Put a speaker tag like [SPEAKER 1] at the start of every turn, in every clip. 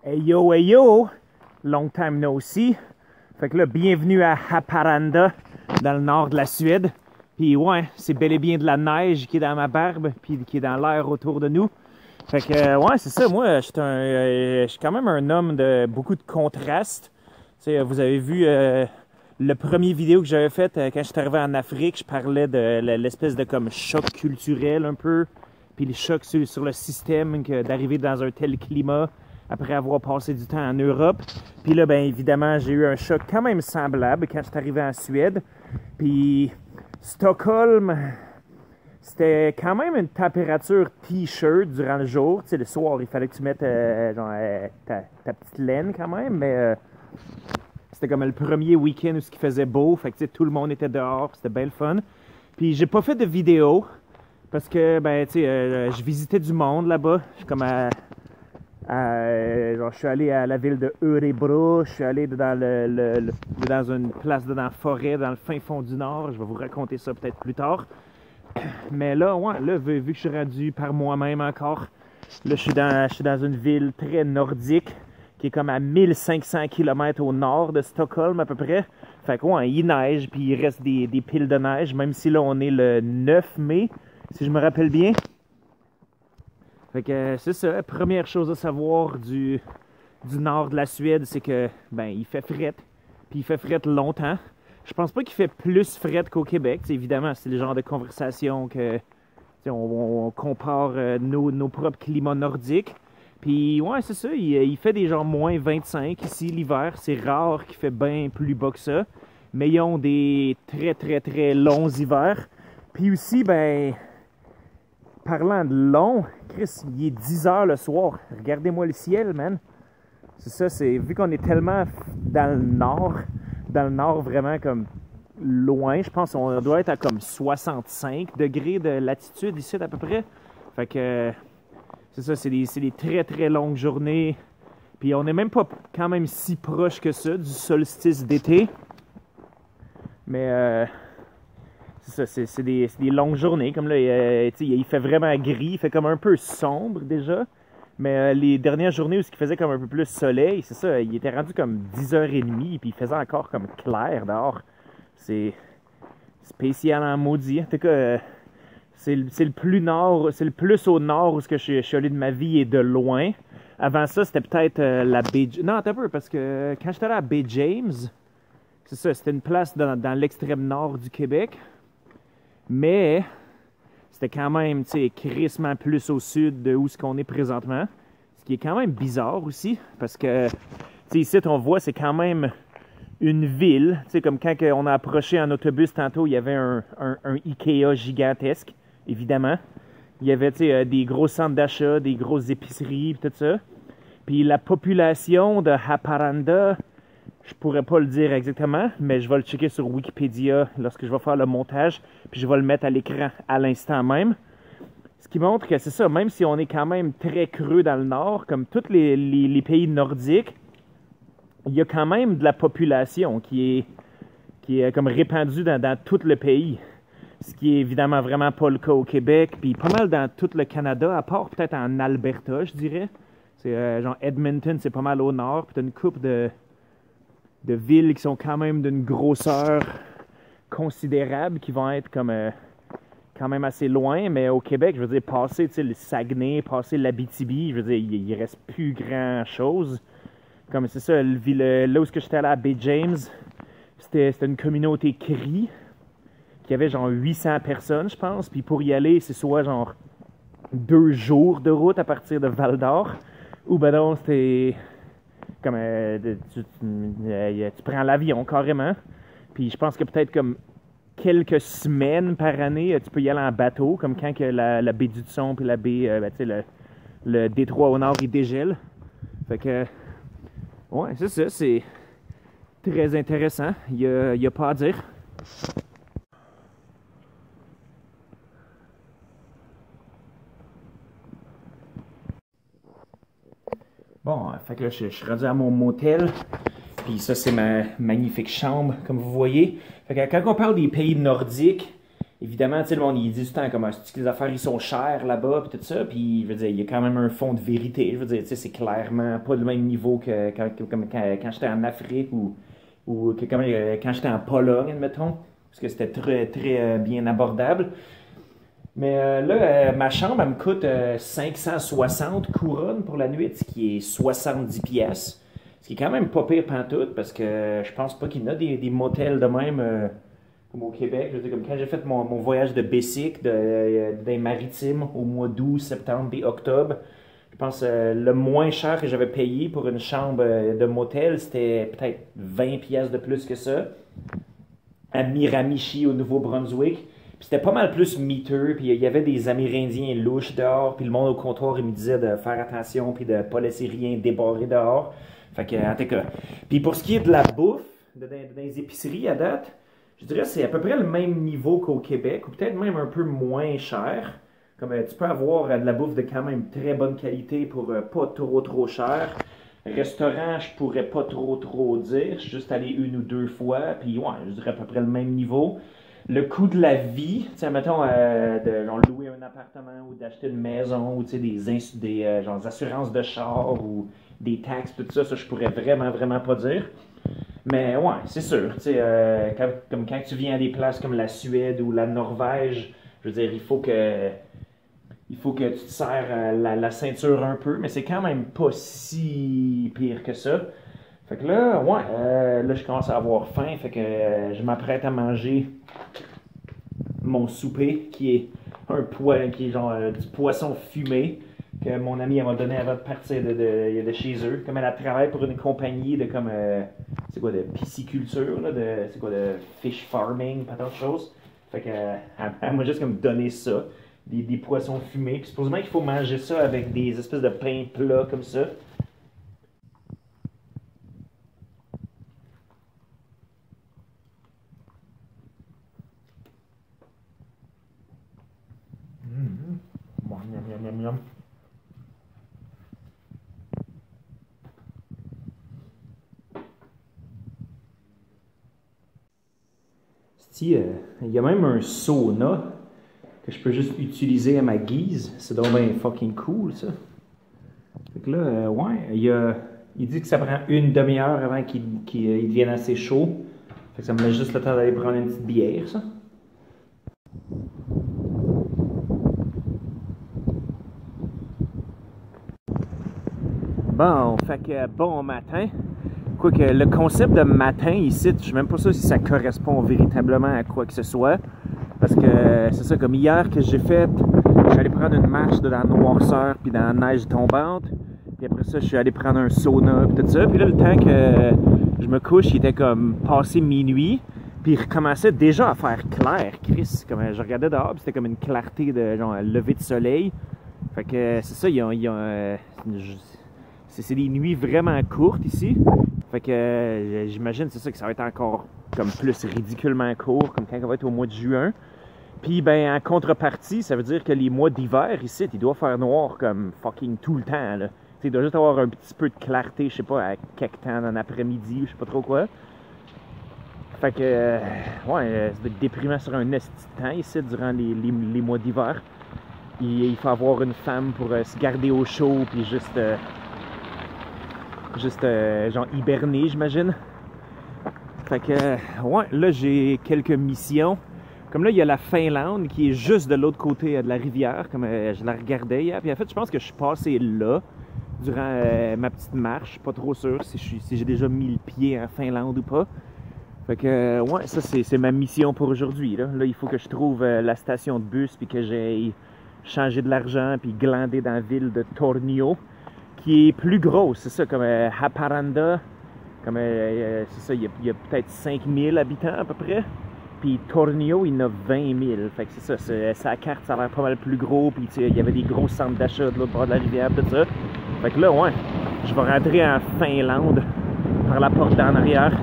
[SPEAKER 1] Hey yo, long time no see. Fait que là, bienvenue à Haparanda, dans le nord de la Suède. Puis ouais, c'est bel et bien de la neige qui est dans ma barbe, puis qui est dans l'air autour de nous. Fait que ouais, c'est ça, moi, je suis quand même un homme de beaucoup de contrastes. Tu sais, vous avez vu le premier vidéo que j'avais fait quand je suis arrivé en Afrique, je parlais de l'espèce de comme choc culturel un peu, puis le choc sur le système, d'arriver dans un tel climat après avoir passé du temps en Europe. Puis là, bien évidemment, j'ai eu un choc quand même semblable quand je suis arrivé en Suède. Puis Stockholm, c'était quand même une température t-shirt durant le jour. Tu sais, le soir, il fallait que tu mettes ta petite laine quand même, mais c'était comme le premier week-end où il faisait beau. Fait que tu sais, tout le monde était dehors, c'était bien le fun. Puis j'ai pas fait de vidéo parce que, ben, tu sais, je visitais du monde là-bas. Je suis comme genre, je suis allé à la ville de Örebro, je suis allé dans dans une place dans la forêt, dans le fin fond du nord. Je vais vous raconter ça peut-être plus tard. Mais là, ouais, là, vu que je suis rendu par moi-même encore, là, je suis dans une ville très nordique, qui est comme à 1500 km au nord de Stockholm à peu près. Fait que ouais, il neige, puis il reste des piles de neige, même si là, on est le 9 mai, si je me rappelle bien. Fait que c'est ça, première chose à savoir du nord de la Suède, c'est que, ben, il fait fret, puis il fait fret longtemps. Je pense pas qu'il fait plus fret qu'au Québec. T'sais, évidemment, c'est le genre de conversation que on compare nos propres climats nordiques. Puis ouais, c'est ça, il fait des genre moins 25 ici l'hiver. C'est rare qu'il fait bien plus bas que ça. Mais ils ont des très longs hivers. Puis aussi, ben, parlant de long, Chris, il est 10 heures le soir. Regardez-moi le ciel, man. C'est ça, c'est vu qu'on est tellement dans le nord vraiment comme loin, je pense qu'on doit être à comme 65 degrés de latitude ici à peu près. Fait que c'est ça, c'est des très longues journées. Puis on n'est même pas quand même si proche que ça du solstice d'été. Mais c'est ça, c'est des longues journées. Comme là, il fait vraiment gris, il fait comme un peu sombre déjà. Mais les dernières journées où il faisait comme un peu plus soleil, c'est ça, il était rendu comme 10h30, puis il faisait encore comme clair dehors. C'est spécial en maudit. En tout cas, c'est le plus nord, c'est le plus au nord où je suis allé de ma vie et de loin. Avant ça, c'était peut-être la baie... Non, attends un peu, parce que quand j'étais allé à Baie James, c'est ça, c'était une place dans l'extrême nord du Québec. Mais c'était quand même, tu sais, crissement plus au sud de où ce qu'on est présentement. Ce qui est quand même bizarre aussi, parce que, tu sais, ici, on voit, c'est quand même une ville. Tu sais, comme quand on a approché en autobus tantôt, il y avait un Ikea gigantesque, évidemment. Il y avait, tu sais, des gros centres d'achat, des grosses épiceries, tout ça. Puis la population de Haparanda, je pourrais pas le dire exactement, mais je vais le checker sur Wikipédia lorsque je vais faire le montage, puis je vais le mettre à l'écran à l'instant même. Ce qui montre que c'est ça, même si on est quand même très creux dans le nord, comme tous les pays nordiques, il y a quand même de la population qui est comme répandue dans tout le pays. Ce qui est évidemment vraiment pas le cas au Québec, puis pas mal dans tout le Canada, à part peut-être en Alberta, je dirais. C'est genre Edmonton, c'est pas mal au nord, puis t'as une couple de villes qui sont quand même d'une grosseur considérable, qui vont être comme quand même assez loin, mais au Québec, je veux dire, passer le Saguenay, passer l'Abitibi, je veux dire, il reste plus grand-chose. Comme c'est ça, là où j'étais allé à Baie James, c'était une communauté Cree, qui avait genre 800 personnes, je pense, puis pour y aller, c'est soit genre 2 jours de route à partir de Val-d'Or, ou ben non, c'était... Comme tu prends l'avion carrément. Puis je pense que peut-être comme quelques semaines par année, tu peux y aller en bateau, comme quand que la baie d'Hudson puis la baie, tu sais, le détroit au nord, il dégèle. Fait que, ouais, c'est ça, c'est très intéressant. Il y a pas à dire. Bon, fait que là, je suis rendu à mon motel. Puis ça, c'est ma magnifique chambre, comme vous voyez. Fait que quand on parle des pays nordiques, évidemment, tu sais, le monde, il dit tout le temps, comme, que les affaires, ils sont chères là-bas, puis tout ça, puis, je veux dire, il y a quand même un fond de vérité, je veux dire, tu sais, c'est clairement pas le même niveau que quand j'étais en Afrique ou quand j'étais en Pologne, admettons, parce que c'était très, très bien abordable. Mais là, ma chambre, elle me coûte 560 couronnes pour la nuit, ce qui est 70 pièces. Ce qui est quand même pas pire pantoute, parce que je pense pas qu'il y en a des motels de même comme au Québec. Je veux dire, comme quand j'ai fait mon voyage de bicycle des maritimes au mois d'août, septembre et octobre, je pense le moins cher que j'avais payé pour une chambre de motel, c'était peut-être 20 pièces de plus que ça, à Miramichi, au Nouveau-Brunswick. Puis c'était pas mal plus miteux, puis il y avait des Amérindiens louches dehors, puis le monde au comptoir, il me disait de faire attention, puis de pas laisser rien débarrer dehors. Fait que, en tout cas. Puis pour ce qui est de la bouffe, dans les épiceries à date, je dirais que c'est à peu près le même niveau qu'au Québec, ou peut-être même un peu moins cher. Comme tu peux avoir de la bouffe de quand même très bonne qualité pour pas trop cher. Restaurant, je pourrais pas trop dire. Je suis juste allé une ou deux fois, puis ouais, je dirais à peu près le même niveau. Le coût de la vie, tu sais, mettons, de louer un appartement ou d'acheter une maison ou tu sais, des assurances de char ou des taxes, tout ça, je pourrais vraiment pas dire. Mais ouais, c'est sûr, tu sais, comme quand tu viens à des places comme la Suède ou la Norvège, je veux dire, il faut que tu te serres la ceinture un peu, mais c'est quand même pas si pire que ça. Fait que là, ouais, là je commence à avoir faim, fait que je m'apprête à manger mon souper qui est qui est genre du poisson fumé que mon amie m'a donné avant de partir de chez eux. Comme elle travaille pour une compagnie de comme c'est quoi de pisciculture, là, c'est quoi de fish farming, pas tant de choses. Fait que elle m'a juste comme donné ça, des poissons fumés. Puis supposément qu'il faut manger ça avec des espèces de pain plat comme ça. Bon, miam, miam. Il y a même un sauna que je peux juste utiliser à ma guise. C'est donc bien fucking cool, ça. Fait que là, ouais, il dit que ça prend une demi-heure avant qu'il devienne assez chaud. Fait que ça me laisse juste le temps d'aller prendre une petite bière, ça. Bon, fait que bon matin. Quoique le concept de matin ici, je ne sais même pas sûr si ça correspond véritablement à quoi que ce soit. Parce que c'est ça, comme hier que j'ai fait, je suis allé prendre une marche dans la noirceur puis dans la neige tombante. Puis après ça, je suis allé prendre un sauna puis tout ça. Puis là, le temps que je me couche, il était comme passé minuit. Puis il recommençait déjà à faire clair, Chris. Comme je regardais dehors, puis c'était comme une clarté de genre lever de soleil. Fait que c'est ça, c'est des nuits vraiment courtes ici. Fait que j'imagine c'est ça que ça va être encore comme plus ridiculement court, comme quand on va être au mois de juin. Puis ben en contrepartie, ça veut dire que les mois d'hiver ici, il doit faire noir comme fucking tout le temps. Là. Il doit juste avoir un petit peu de clarté, je sais pas, à quelque temps dans l'après-midi, je sais pas trop quoi. Fait que ouais, ça doit être déprimant sur un esti de temps ici durant les mois d'hiver. Il faut avoir une femme pour se garder au chaud puis juste genre hiberner, j'imagine. Fait que, ouais, là j'ai quelques missions. Comme là, il y a la Finlande qui est juste de l'autre côté de la rivière, comme je la regardais hier. Puis en fait, je pense que je suis passé là durant ma petite marche. Pas trop sûr si j'ai déjà mis le pied en Finlande ou pas. Fait que, ouais, ça c'est ma mission pour aujourd'hui. Là, il faut que je trouve la station de bus puis que j'aille changer de l'argent puis glander dans la ville de Tornio, qui est plus grosse, c'est ça, comme Haparanda, comme c'est ça, il y a peut-être 5000 habitants à peu près, puis Tornio, il y en a 20 000, fait que c'est ça, sa carte, ça a l'air pas mal plus gros, puis il y avait des gros centres d'achat de l'autre bord de la rivière, tout ça, fait que là, ouais, je vais rentrer en Finlande, par la porte d'en arrière,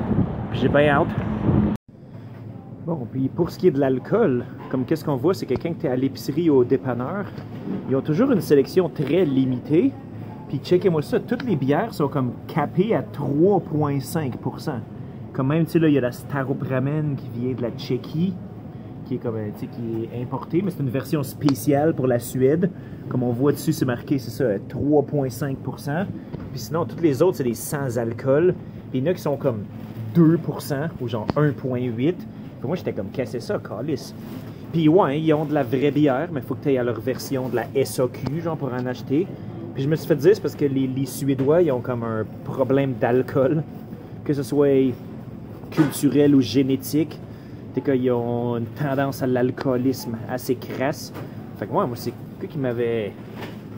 [SPEAKER 1] puis j'ai bien hâte. Bon, puis pour ce qui est de l'alcool, comme qu'est-ce qu'on voit, c'est que quand tu es à l'épicerie ou au dépanneur, ils ont toujours une sélection très limitée. Puis checkez-moi ça, toutes les bières sont comme capées à 3,5%. Comme même, tu sais, là, il y a la Staropramen qui vient de la Tchéquie. qui est comme, qui est importée, mais c'est une version spéciale pour la Suède. Comme on voit dessus, c'est marqué, c'est ça, 3,5%. Puis sinon, toutes les autres, c'est des sans alcool. Puis il y en a qui sont comme 2% ou genre 1,8%. Puis moi, j'étais comme, qu'est-ce que c'est ça, calice? Puis ouais, ils ont de la vraie bière, mais il faut que tu ailles à leur version de la SAQ, genre, pour en acheter. Puis je me suis fait dire, c'est parce que les Suédois, ils ont comme un problème d'alcool, que ce soit culturel ou génétique. C'est qu'ils ont une tendance à l'alcoolisme assez crasse. Fait que moi c'est quelque chose qui m'avait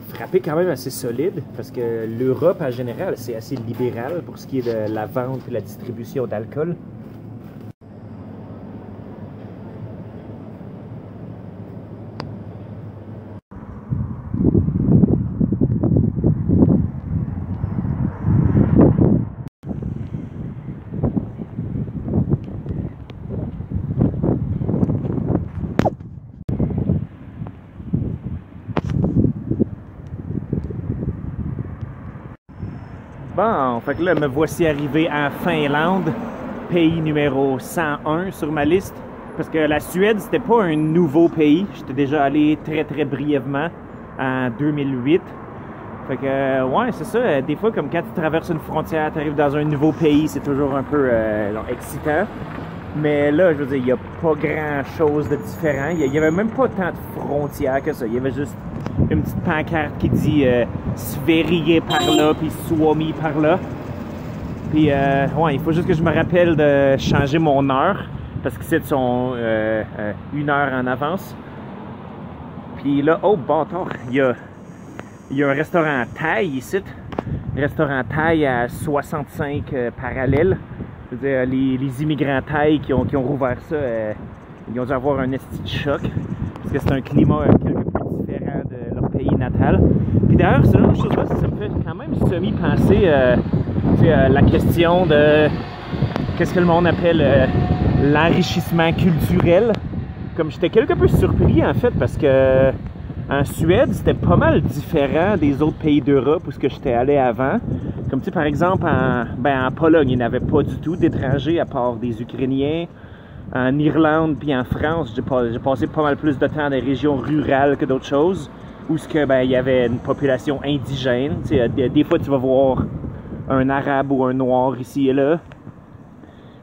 [SPEAKER 1] frappé quand même assez solide, parce que l'Europe, en général, c'est assez libéral pour ce qui est de la vente et la distribution d'alcool. Bon, fait que là, me voici arrivé en Finlande, pays numéro 101 sur ma liste. Parce que la Suède, c'était pas un nouveau pays. J'étais déjà allé très brièvement en 2008. Fait que, ouais, c'est ça. Des fois, comme quand tu traverses une frontière, tu arrives dans un nouveau pays, c'est toujours un peu excitant. Mais là, je veux dire, il n'y a pas grand-chose de différent. Il n'y avait même pas tant de frontières que ça. Il y avait juste une petite pancarte qui dit Sverige par là, puis Suomi par là. Puis, ouais, il faut juste que je me rappelle de changer mon heure, parce que c'est son 1 heure en avance. Puis là, oh, bâtard, il y a un restaurant thaï ici. Un restaurant thaï à 65 parallèles. Je veux dire, les immigrants thaïs qui ont rouvert ça, ils ont dû avoir un esti de choc, parce que c'est un climat quelque peu différent de leur pays natal. Puis d'ailleurs, ce genre de choses-là, ça me fait quand même semi-penser la question de qu'est-ce que le monde appelle l'enrichissement culturel. Comme j'étais quelque peu surpris en fait, parce que en Suède, c'était pas mal différent des autres pays d'Europe où j'étais allé avant. Comme tu sais, par exemple, en Pologne, il n'y avait pas du tout d'étrangers à part des Ukrainiens. En Irlande puis en France, j'ai passé pas mal plus de temps dans des régions rurales que d'autres choses, où il y avait une population indigène. Tu sais, des fois, tu vas voir un arabe ou un noir ici et là.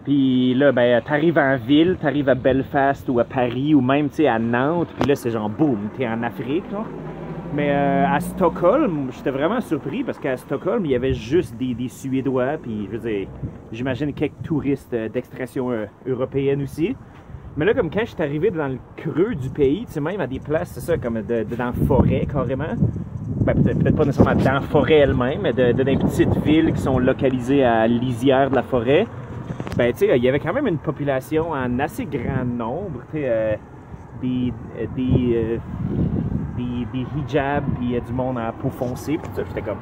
[SPEAKER 1] Puis là, t'arrives en ville, t'arrives à Belfast ou à Paris ou même, tu sais, à Nantes, puis là, c'est genre, boum, t'es en Afrique, là. Mais à Stockholm, j'étais vraiment surpris parce qu'à Stockholm, il y avait juste des Suédois, puis je veux dire, j'imagine quelques touristes d'extraction européenne aussi. Mais là, comme quand je suis arrivé dans le creux du pays, tu sais, même à des places, c'est ça, comme dans la forêt, carrément. Peut-être pas nécessairement dans la forêt elle-même, mais dans des petites villes qui sont localisées à lisière de la forêt. Tu sais, il y avait quand même une population en assez grand nombre, tu sais, des hijabs, puis du monde en peau foncée, puis tout ça. J'étais comme,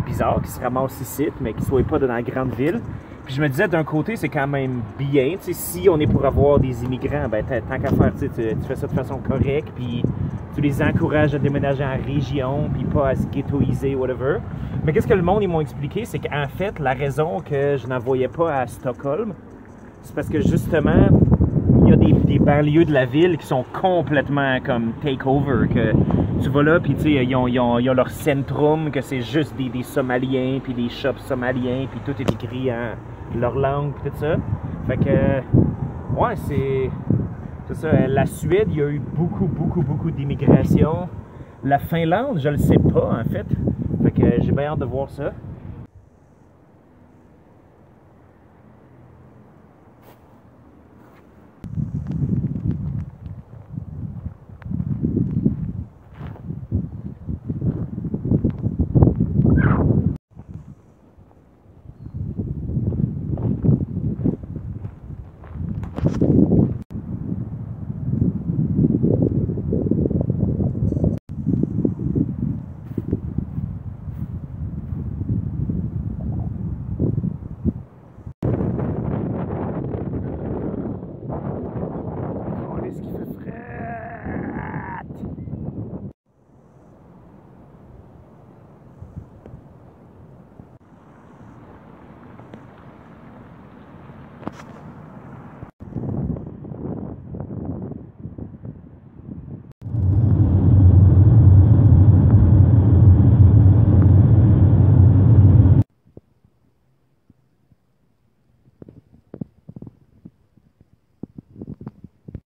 [SPEAKER 1] bizarre qu'ils se ramassent ici, mais qu'ils ne soient pas dans la grande ville. Puis je me disais, d'un côté, c'est quand même bien, tu sais, si on est pour avoir des immigrants, tant qu'à faire, tu fais ça de façon correcte, puis tu les encourages à déménager en région, puis pas à se ghettoiser, whatever. Mais qu'est-ce que le monde, ils m'ont expliqué, c'est qu'en fait, la raison que je n'en voyais pas à Stockholm, c'est parce que justement, il y a des banlieues de la ville qui sont complètement comme take-over, que tu vas là, puis tu sais, ils ont leur centrum, que c'est juste des Somaliens, puis des shops somaliens, puis tout est écrit en leur langue, puis tout ça. Fait que, ouais, c'est ça. La Suède, il y a eu beaucoup d'immigration. La Finlande, je le sais pas, en fait. Fait que j'ai bien hâte de voir ça.